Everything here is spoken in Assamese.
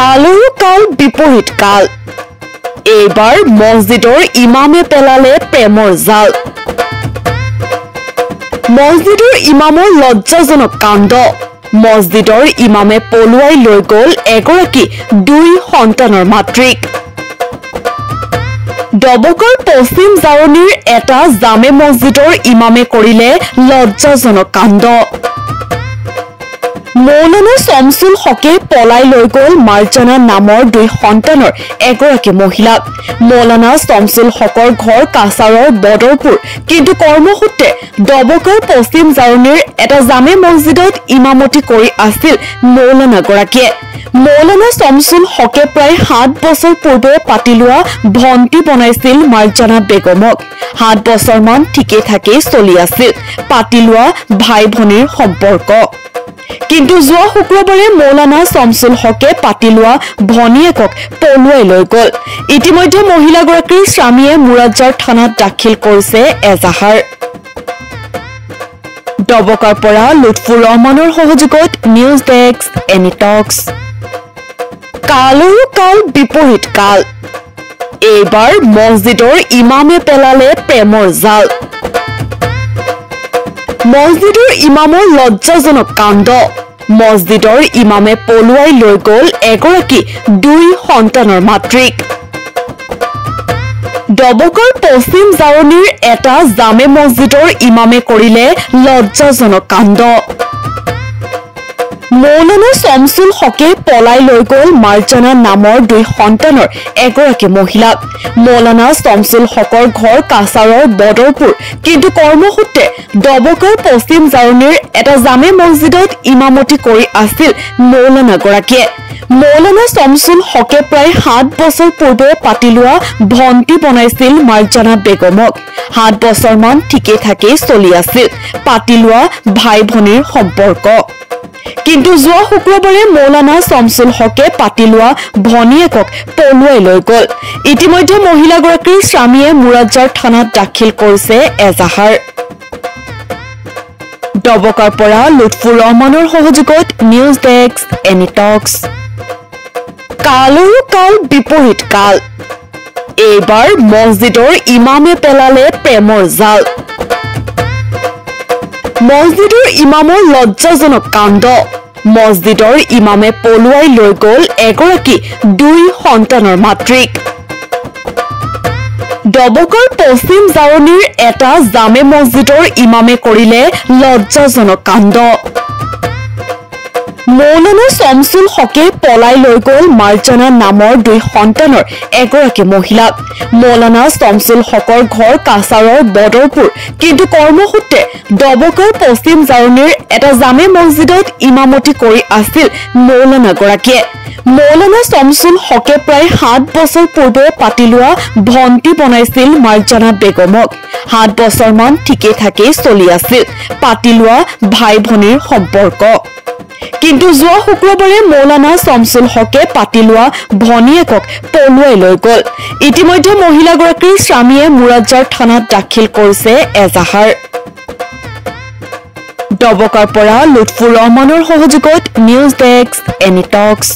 কালৰো কাল বিপৰীত কাল এইবাৰ মছজিদৰ ইমামে পেলালে প্ৰেমৰ জাল মছজিদৰ ইমামৰ লজ্জাজনক কাণ্ড মছজিদৰ ইমামে পলুৱাই লৈ গ'ল এগৰাকী দুই সন্তানৰ মাতৃক ডবকৰ পশ্চিম জাৰণিৰ এটা জামে মছজিদৰ ইমামে কৰিলে লজ্জাজনক কাণ্ড মৌলানা শামছুল হকে পলাই লৈ গ'ল মাৰ্জানা নামৰ দুই সন্তানৰ এগৰাকী মহিলাক মৌলানা শামছুল হকৰ ঘৰ কাছাৰৰ বদৰপুৰ কিন্তু কৰ্মসূত্ৰে ডবকৰ পশ্চিম জাৰণিৰ এটা জামে মছজিদত ইমামতি কৰি আছিল মৌলানা গৰাকীয়ে মৌলানা শামছুল হকে প্ৰায় 7 বছৰ পূৰ্বে পাতি লোৱা ভণ্টি বনাইছিল মাৰ্জানা বেগমক 7 বছৰমান ঠিকে থাকে চলি আছিল পাতি লোৱা ভাই ভনীৰ সম্পৰ্ক কিন্তু যোৱা শুক্ৰবাৰে মৌলানা শামছুল হকে পাতি লোৱা ভনীয়েকক পলুৱাই লৈ গ'ল ইতিমধ্যে মহিলাগৰাকীৰ স্বামীয়ে মুৰাদজাৰ থানাত দাখিল কৰিছে এজাহাৰ ডবকাৰ পৰা লুৎফুৰ ৰহমানৰ সহযোগত নিউজ ডেস্ক এনি টক্স কালৰো কাল বিপৰীত কাল এইবাৰ মছজিদৰ ইমামে পেলালে প্ৰেমৰ জাল মছজিদৰ ইমামৰ লজ্জাজনক কাণ্ড মছজিদৰ ইমামে পলুৱাই লৈ গ'ল এগৰাকী দুই সন্তানৰ মাতৃক ডবকৰ পশ্চিম জাৰণিৰ এটা জামে মছজিদৰ ইমামে কৰিলে লজ্জাজনক কাণ্ড মৌলানা শামছুল হকে পলাই লৈ গ'ল মাৰ্জানা নামৰ দুই সন্তানৰ এগৰাকী মহিলাক মৌলানা শামছুল হকৰ ঘৰ কাছাৰৰ বদৰপুৰ কিন্তু কৰ্মসূত্ৰে ডবকৰ পশ্চিম জাৰণিৰ এটা জামে মছজিদত ইমামতি কৰি আছিল মৌলানা গৰাকীয়ে মৌলানা শামছুল হকে প্ৰায় 7 বছৰ পূৰ্বে পাতি লোৱা ভণ্টি বনাইছিল মাৰ্জানা বেগমক 7 বছৰমান ঠিকে থাকে চলি আছিল পাতি লোৱা ভাই ভনীৰ সম্পৰ্ক কিন্তু যোৱা শুক্ৰবাৰে মৌলানা শামছুল হকে পাতি লোৱা ভনীয়েকক পলুৱাই লৈ গ'ল ইতিমধ্যে মহিলাগৰাকীৰ স্বামীয়ে মুৰাদজাৰ থানাত দাখিল কৰিছে এজাহাৰ ডবকাৰ পৰা লুৎফুৰ ৰহমানৰ সহযোগত নিউজ ডেস্ক এনি টক্স কালৰো কাল বিপৰীত কাল এইবাৰ মছজিদৰ ইমামে পেলালে প্ৰেমৰ জাল মছজিদৰ ইমামৰ লজ্জাজনক কাণ্ড মছজিদৰ ইমামে পলুৱাই লৈ গ'ল এগৰাকী দুই সন্তানৰ মাতৃক ডবকৰ পশ্চিম জাৰণিৰ এটা জামে মছজিদৰ ইমামে কৰিলে লজ্জাজনক কাণ্ড মৌলানা শামছুল হকে পলাই লৈ গ'ল মাৰ্জানা নামৰ দুই সন্তানৰ এগৰাকী মহিলাক মৌলানা শামছুল হকৰ ঘৰ কাছাৰৰ বদৰপুৰ কিন্তু কৰ্মসূত্ৰে ডবকৰ পশ্চিম জাৰণিৰ এটা জামে মছজিদত ইমামতি কৰি আছিল মৌলানা গৰাকীয়ে মৌলানা শামছুল হকে প্ৰায় 7 বছৰ পূৰ্বে পাতি লোৱা ভণ্টি বনাইছিল মাৰ্জানা বেগমক 7 বছৰমান ঠিকে থাকে চলি আছিল পাতি লোৱা ভাই ভনীৰ সম্পৰ্ক কিন্তু যোৱা শুক্ৰবাৰে মৌলানা শামছুল হকে পাতি লোৱা ভনীয়েকক পলুৱাই লৈ গ'ল ইতিমধ্যে মহিলাগৰাকীৰ স্বামীয়ে মুৰাদজাৰ থানাত দাখিল কৰিছে এজাহাৰ ডবকাৰ পৰা লুৎফুৰ ৰহমানৰ সহযোগত নিউজ ডেস্ক এনি টক্স